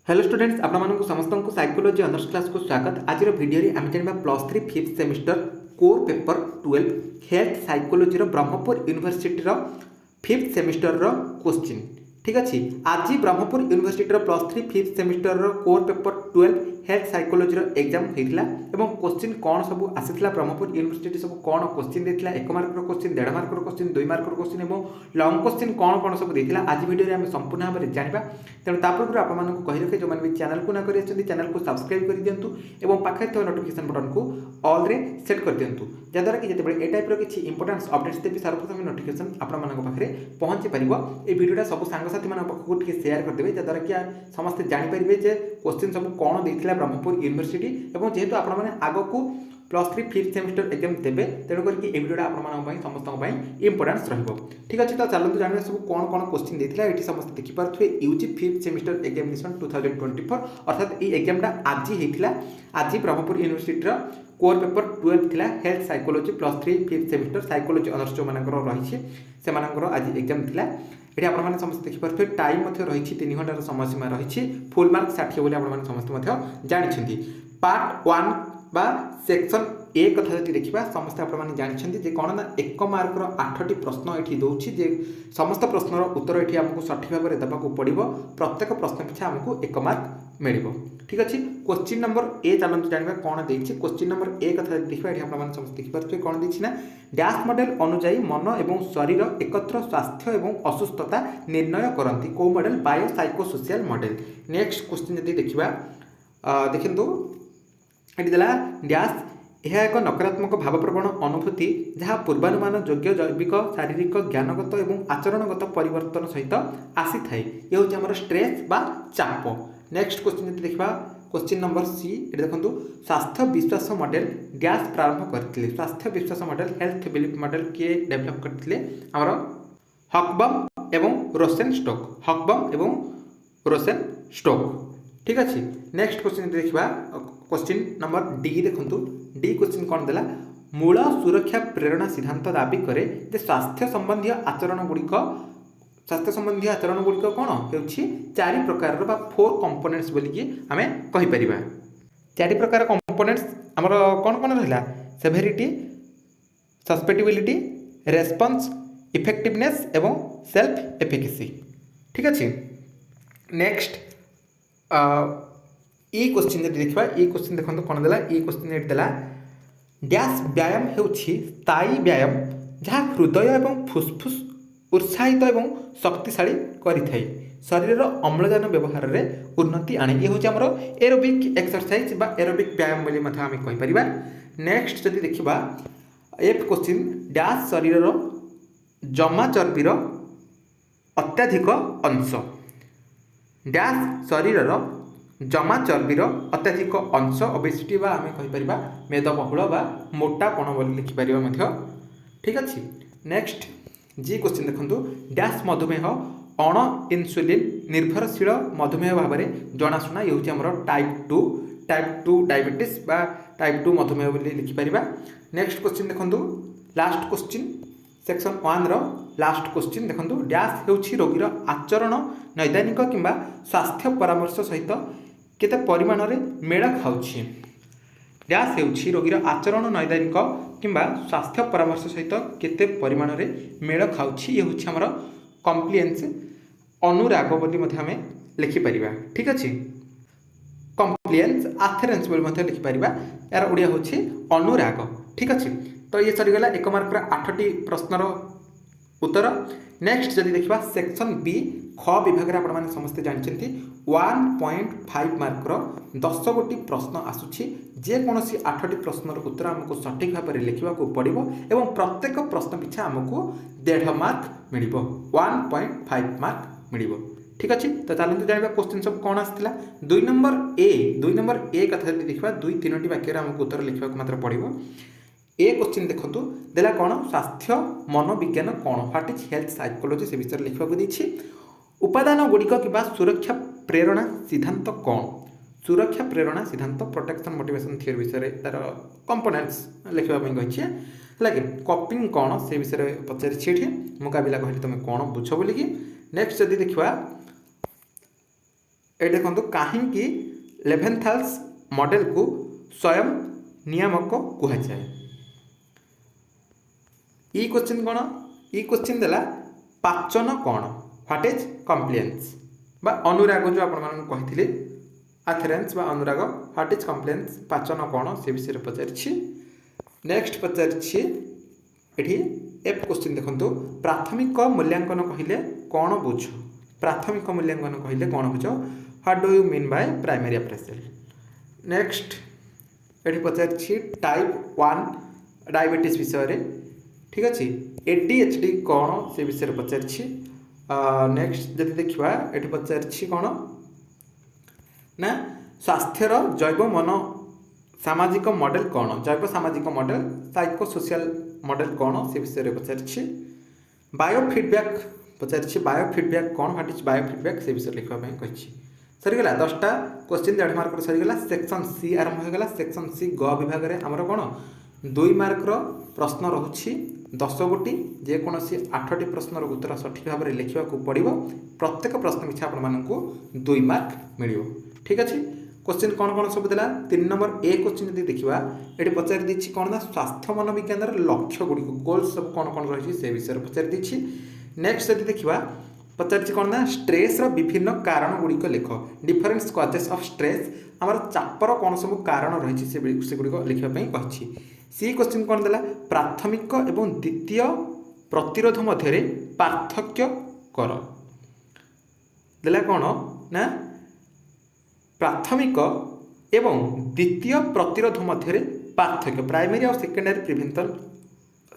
Hello students आपको समस्त को साइकोलॉजी ऑनर्स क्लास को स्वागत। आज वीडियो रे आम जाना +3 5th semester core paper 12 health psychology Brahmapur university 5th semester question. ठीक अच्छे आज Brahmapur university +3 5th semester core paper 12 health psychology exam होता है। क्वेश्चन कौन सब आसाला ब्रह्मपुर यूनिवर्सिटी सब कौन क्वेश्चन देता 1 marker question 1.5 marker question 2 marker question और लंग क्वेश्चन कौन कौन सब देता आज वीडियो में संपूर्ण भाव में जाना। तेणु तापूर्व आपको कही रखे जो मैंने भी चैनल को ना कर चैनल को सब्सक्राइब कर दिंतु और पाखे थे नोटिफिकेशन बटन को ऑल रे सेट कर दिंतु जहाँद्वारा कि जिते ए टाइप किसी इंपोर्टेंट अपडेट्स देवी सर्वप्रथम नोटिफिकेशन आपंखे पहुँची पार। ये वीडियोटा सब सांगसाथी पाखक शेयर करदे जहाँद्वारा कि समस्ते जानीपारे जे क्वेश्चन सब कौन देता ब्रह्मपुर यूनिवर्सिटी और जेहेतु आपने आग को +3 5th सेमिस्टर एग्जाम देवे तेणुक वीडियोटा आप समस्त इंपोर्टेंस रही। ठीक अच्छे तो चलते जानवे सब कौन कौन क्वेश्चन देता है। ये समस्त देखिपे यूजी 5th सेमिस्टर एग्जामिनेशन 2024 अर्थात ये एग्जामटा आज होता आज ब्रह्मपुर यूनिवर्सिटी कोर पेपर 12 थिला health psychology +3 5th semester psychology honours जो मानकर रही से आज एग्जाम थिला। ये आपने समस्त देखिपे टाइम रही 3 घंटार समय सीमा रही फुल मार्क 60 बोली आपने समस्त जानते। पार्ट 1 बा सेक्शन ए कथा जी देखा समस्त आपने जानते कौन ना 1 मार्कर 8टी प्रश्न ये दूसरी जे समस्त प्रश्नर उत्तर ये आमको सठिक भाव में देवाक पड़ो प्रत्येक प्रश्न पिछा आमको 1 मार्क मिल। ठीक अच्छे क्वेश्चन नंबर ए चलते जानवा कौन देती क्वेश्चन नंबर ए कथा देखा ये आपने समस्त देखिपे कौन देती ना डैश मॉडल अनुजाई मन और शरीर एकत्र स्वास्थ्य और असुस्थता निर्णय करती कौ model bio psychosocial model. Next question जब देखा देखो ये देला डैश यह एक नकारात्मक भावप्रवण अनुभूति जहाँ पूर्वानुमान योग्य जैविक शारीरिक ज्ञानगत और आचरणगत परिवर्तन सहित आसी थाए ये हूँ आम स्ट्रेस बा चाप। नेक्स्ट क्वेश्चन जब देखा क्वेश्चन नंबर सी ये देखो स्वास्थ्य विश्वास मॉडल डैश प्रारंभ करते स्वास्थ्य विश्वास मॉडल हेल्थ बिलीफ मॉडल किए डेभलप करते आमर हकबम एवं रोसेनस्टॉक हकबम एवं रोसेनस्टॉक। ठीक अच्छे नेक्स्ट क्वेश्चन देखा क्वेश्चन नंबर डी देखो डी क्वेश्चन कौन देला मूल सुरक्षा प्रेरणा सिद्धांत दाबी करे जे स्वास्थ्य संबंधी आचरण गुड़िक कौन हो 4 प्रकार 4 कंपोनेंट्स बोलिकी आम कहीपर 4 प्रकार कंपोनेंट्स आमर कौन कौन रहा सेवेरिटी सस्पेक्टिबिलिटी रेस्पॉन्स इफेक्टिवनेस एवं सेल्फ एफिकेसी। ठीक अच्छे नेक्स्ट ये क्वेश्चन जब देखा ये क्वेश्चन देखो कौन देला ये क्वेश्चन ये देला डैश व्यायाम होछि स्थायी व्यायाम जहाँ हृदय एवं फुसफुस उत्साहित एवं शक्तिशाली करिथाई शरीर अम्लजान व्यवहार में उन्नति आने ये हूँ आमर एरोबिक एक्सरसाइज बा एरोबिक व्यायाम बोली आम कहीपर। नेक्स्ट जब देखा एफ क्वेश्चन डैश शरीर जमा चर्बीर अत्याधिक अंश डैश शरीर जमा चर्बीर अत्याधिक अंश ओबेसिटी बा आम कहीपर मेदबहुल बा मोटापण बोली लिखिपर। ठीक अच्छे नेक्स्ट जी क्वेश्चन देखो डैश मधुमेह अण इन्सुलिन निर्भरशील मधुमेह भाव में जनाशुना ये हूँ आमर टाइप 2 डायबिटीज बा टाइप 2 मधुमेह बोली लिखिपर। नेक्स्ट क्वेश्चन देखो last question section 1 last question देखो डैश होछि रोगीर आचरण नैदानिक किंबा स्वास्थ्य परामर्श सहित केते परिमाण रे मेल खाउछि डैश होछि रोगीर आचरण नैदानिक किंबा स्वास्थ्य परामर्श सहित केते परिमाण रे मेल खाउछि ये होछि हमर कॉम्प्लिएंस अनुराग बोली मध्य आमे लिखि परिबा। ठीक अछि कॉम्प्लिएंस आथेरेंस बोली मध्य लिखि परिबा यार ओडिया होछि अनुराग। ठीक अछि तो ये सरीगला 1 मार्कर 8टी प्रश्नर उत्तर। नेक्स्ट जब देखा सेक्शन बी ख विभाग में आपने समस्ते जानते 1.5 मार्कर 10 गोटी प्रश्न आसूची जेकोसी 8टी प्रश्नर उत्तर आमको सठिक भाव में लिखा पड़ो और प्रत्येक प्रश्न पिछा आमको 1.5 मार्क मिल 1.5 मार्क मिल। ठीक अच्छे तो चलते जानवा क्वेश्चन सब कौन आसाला 2 नंबर ए कथा देखा 2-3टी वाक्य आमको उत्तर लिखा मात्र पड़ो। ए क्वेश्चन देखो देला कौन स्वास्थ्य मनोविज्ञान कौन व्हाट इज हेल्थ साइकोलॉजी से विषय लिखा देछि उपादान गुड़िक कि सुरक्षा प्रेरणा सिद्धांत कौन सुरक्षा प्रेरणा सिद्धांत प्रोटेक्शन मोटिवेशन थियोरी विषय तार कंपोनेंट्स लिखा है कि कपिंग कौन से विषय पचारि। मुकाबिला कहली तुम कौन बुझ बोलिकी। नेक्स्ट जब देखा ये देखो कहीं लेवेंथाल्स मॉडल को स्वयं नियामक कहुए। ई क्वेश्चन कौन ई क्वेश्चन देला पाचन कौन व्हाट इज कम्प्लेन्स बा अनुराग जो आपने आथेरेंस बा अनुराग व्हाट इज कम्प्लेन्स पाचन कौन से विषय पचारि। नेक्स्ट पचारि एफ क्वेश्चन देखो प्राथमिक मूल्यांकन कहले कौन बुझ प्राथमिक मूल्यांकन कहले कौन बुझ what do you mean by primary appraisal. Next ये पचारि टाइप 1 डायबिटीज विषय ठीक अच्छे ADHD कौन से विषय पचारि। नेक्स्ट जब देखा ये पचारि कौन ना स्वास्थ्यर जैव मन सामाजिक मॉडल कौन जैव सामाजिक मॉडल साइको सोशल मॉडल कौन से विषय पचारि। बायोफीडबैक पचारि बायोफीडबैक कौन व्हाट इज बायोफीडबैक से विषय लिखा कही। सरीगला 10टा क्वेश्चन 1.5 मार्क सरीगला। सेक्शन सी आरंभ होगला। सेक्शन सी ग विभाग में आमर कौन 2 मार्कर प्रश्न रोचे 10 गोटी जेकोसी 8टी प्रश्नर उत्तर सठिक भाव में लिखा पड़ो। प्रत्येक प्रश्न पिछा आपको 2 मार्क मिल ठीक अच्छे। क्वेश्चन कौन कौन सब देला 3 नंबर ए क्वेश्चन यदि देखा ये पचारि कौन ना स्वास्थ्य मनोविज्ञान लक्ष्य गुड़िक गोल्स सब कौन कौन रही से विषय पचारि। नेक्स्ट यदि देखा पचारि कौन ना स्ट्रेस विभिन्न कारण गुड़िक लिख डिफरेंट कजेस ऑफ स्ट्रेस आमर चापर कौन सब कारण रही से गुड़िक लिखापी कही। सी क्वेश्चन कौन देला प्राथमिक एवं द्वितीय प्रतिरोध मध्य पार्थक्य कर देला कौन ना प्राथमिक एवं द्वितीय प्रतिरोध मध्य पार्थक्य प्राइमरी और सेकेंडरी प्रिवेंशन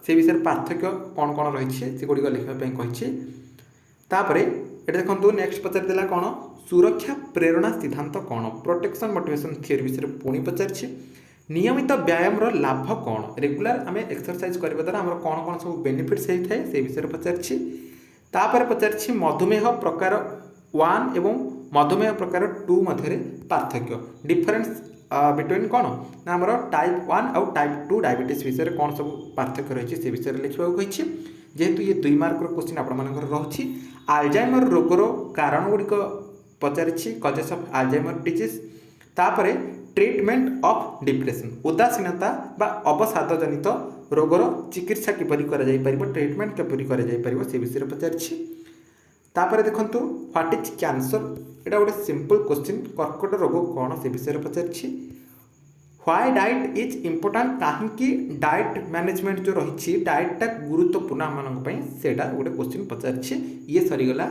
से विषय पार्थक्य कौन कौन रही से गुड़िक लिखापी कही। तापर ये देखो नेक्स्ट पचारिदेला कौन सुरक्षा प्रेरणा सिद्धांत कौन प्रोटेक्शन मोटिवेशन थियोरी विषय पुणी पचारि। नियमित व्यायाम लाभ कौन रेगुलर आम एक्सरसाइज करने द्वारा आम कौन कौन सब बेनिफिट्स होता है से विषय पचारि। तापर पचारि मधुमेह प्रकार 1 एवं मधुमेह प्रकार 2 मध्य पार्थक्य डिफरेंस बिटवीन कौन ना आमर टाइप 1 और टाइप 2 डायबिटीज विषय कौन सब पार्थक्य रही से विषय लिखा कही। जेहेतु ये 2 मार्क क्वेश्चन आपर रही। आल्जाइमर रोगर कारण गुड़िक पचारि कजेस ऑफ आल्जाइमर डिजीज। तापर ट्रीटमेंट ऑफ डिप्रेशन उदासीनता बा अवसाद जनित रोगर चिकित्सा किपरि ट्रीटमेंट किपरि से विषय पचारि। तापर देखो व्हाट इज कैंसर यहाँ गोटे सिंपल क्वेश्चन कर्कट रोग कौन से विषय पचारि। व्हाई डाइट इज इम्पोर्टाट कहीं डाइट मैनेजमेंट जो रही डाइटा गुरुत्वपूर्ण आम से गोटे क्वेश्चन पचारि। ये सरीगला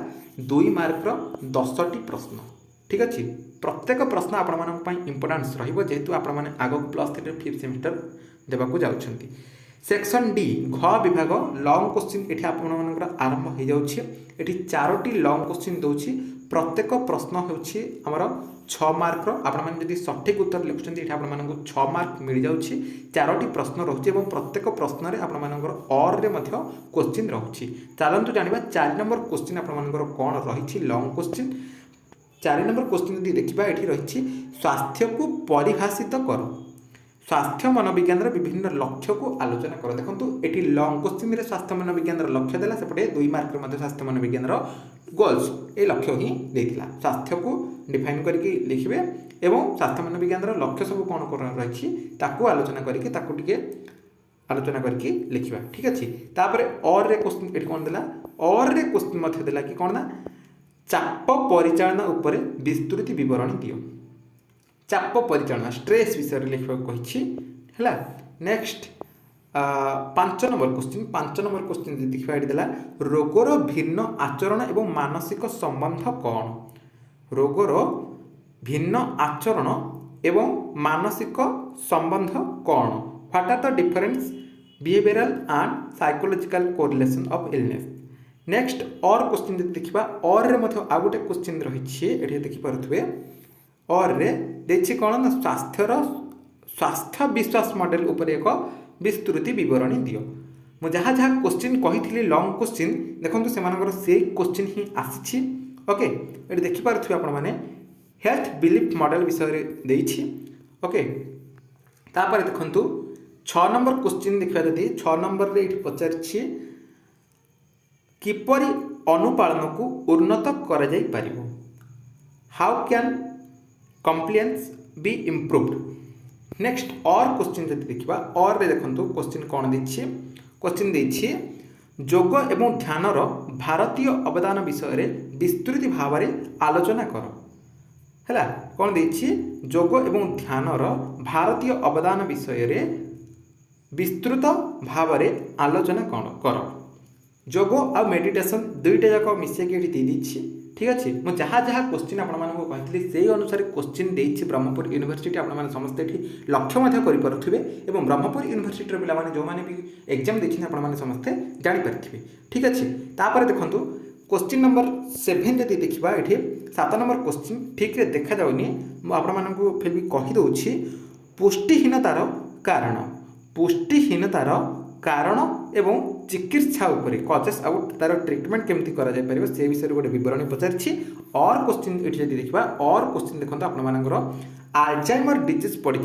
2 मार्कर 10टी प्रश्न ठीक अच्छे। प्रत्येक प्रश्न आपण इंपोर्टान्स जेहेतु आपने आगक +3 5th सेमिस्टर देवाक जाउछंती। सेक्शन डी घ विभाग लॉन्ग क्वेश्चन ये आपर आरंभ हो जाऊँगी। ये 4टी लॉन्ग क्वेश्चन दूसरी प्रत्येक प्रश्न होछि हमर 6 मार्क आपड़ी सठिक उत्तर लिखुं ये आपको 6 मार्क मिल जाऊँगी। 4टी प्रश्न रोचे और प्रत्येक प्रश्न आपर और क्वेश्चन रोचे। चलतु जाना 4 नंबर क्वेश्चन आपर कौन रही लॉन्ग क्वेश्चन। 4 नंबर क्वेश्चन यदि देखा ये रही स्वास्थ्य को परिभाषित कर स्वास्थ्य मनोविज्ञान विभिन्न लक्ष्य को आलोचना कर। देखो ये लॉन्ग क्वेश्चन में स्वास्थ्य मनोविज्ञान लक्ष्य देला सेपटे 2 मार्क स्वास्थ्य मनोविज्ञान गोल्स ये लक्ष्य ही देता स्वास्थ्य को डिफाइन करके लिखे और स्वास्थ्य मनोविज्ञान लक्ष्य सब कौन कौन रही आलोचना करके आलोचना करके लिखा ठीक अच्छे। तापर और क्वेश्चन ये कौन देला और क्वेश्चन देला कि कौन ना चाप परिचालना उपर विस्तृत विवरण दियो। चाप परिचालना स्ट्रेस विषय लिखा कही है। नेक्स्ट 5 नंबर क्वेश्चन देखा देला रोगर भिन्न आचरण एवं मानसिक संबंध कौन रोगर भिन्न आचरण एवं मानसिक संबंध कौन what are the difference behavioural and psychological correlation of illness. Next और क्वेश्चन देखा और आ गोटे क्वेश्चन रही ये देखिपे और देखिए कौन ना स्वास्थ्य विश्वास मॉडल उपर एक विस्तृति विवरणी दियो। मुझे जहाँ जहाँ क्वेश्चन कही लॉन्ग क्वेश्चन देखो से क्वेश्चन ही आसी ओके। ये देखिपे आपने हेल्थ बिलीफ मॉडल विषय देछि ओके। तापर देखो 6 नंबर क्वेश्चन देखा जदि 6 नंबर रे पचारि किपरि अनुपालन को उन्नत करा जाई परिबो how can compliance be improved. Next और क्वेश्चन जब देखा और देखो क्वेश्चन कौन देछि क्वेश्चन देछि जोग एवं ध्यानर भारतीय अवदान विषय रे विस्तृत भाव में आलोचना कर है कौन देछि जोग एवं ध्यानर भारतीय अवदान विषय रे विस्तृत भाव में आलोचना कौन कर। जोग आ मेडिटेशन दुईटा जाक मिसेक ये दे दीछि ठीक अच्छे मुझे जहाँ जहाँ क्वेश्चन आपंती से अनुसार क्वेश्चन देछि ब्रह्मपुर यूनिवर्सिटी आपने समस्ते लक्ष्य करें और ब्रह्मपुर यूनिवर्सिटी पे जो मैंने भी एग्जाम देखते आपने समस्ते जानीपारे ठीक अच्छे। तापर देखो क्वेश्चन नंबर 7 जब देखा ये 7 नंबर क्वेश्चन ठीक रे देखा जाऊनी आपको फिर भी कहीदे पुष्टिहीनतार कारण पुष्टिहीनतार कारण एवं चिकित्सा उपरे कजेस आउट तार ट्रिटमेंट केमती करा जाय परिबो से विषय गोटे विवरणी पचारछि। और क्वेश्चन ये जब देखा और क्वेश्चन देखो आपनकर आल्जाइमर डिजीज पड़ी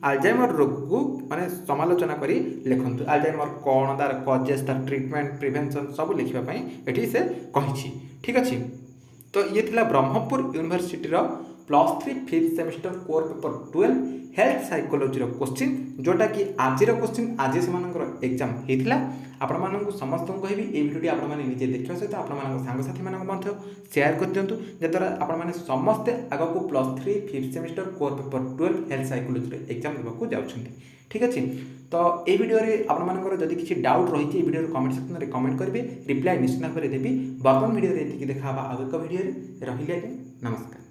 आल्जाइमर रोग को माने समालोचना करी लिखंतु आल्जाइमर कौन तार कजेस तार ट्रिटमेंट प्रिवेंशन सब लिखापी ये से कही ठीक अच्छे। तो ये थिला Brahmapur university +3 5th semester core paper 12 health psychology question जोटा कि आज क्वेश्चन आज से एग्जाम होता आपण मानक समस्त कहि ये भिडियो आपण मैंने निजे देखा सहित आप सांगसाथी मानक शेयर कर दिंतु जद्वारा आपण मैंने समस्ते आग को +3 5th semester core paper 12 health psychology exam देवाक जाउछन्ती ठीक अच्छे। तो ये वीडियो आपंकर जब किसी डाउट रही वीडियो कमेंट सेक्शन में कमेंट करेंगे रिप्लाई निश्चित भाव में देवी। बर्तमान वीडियो ये देखा आगे वीडियो रही नमस्कार।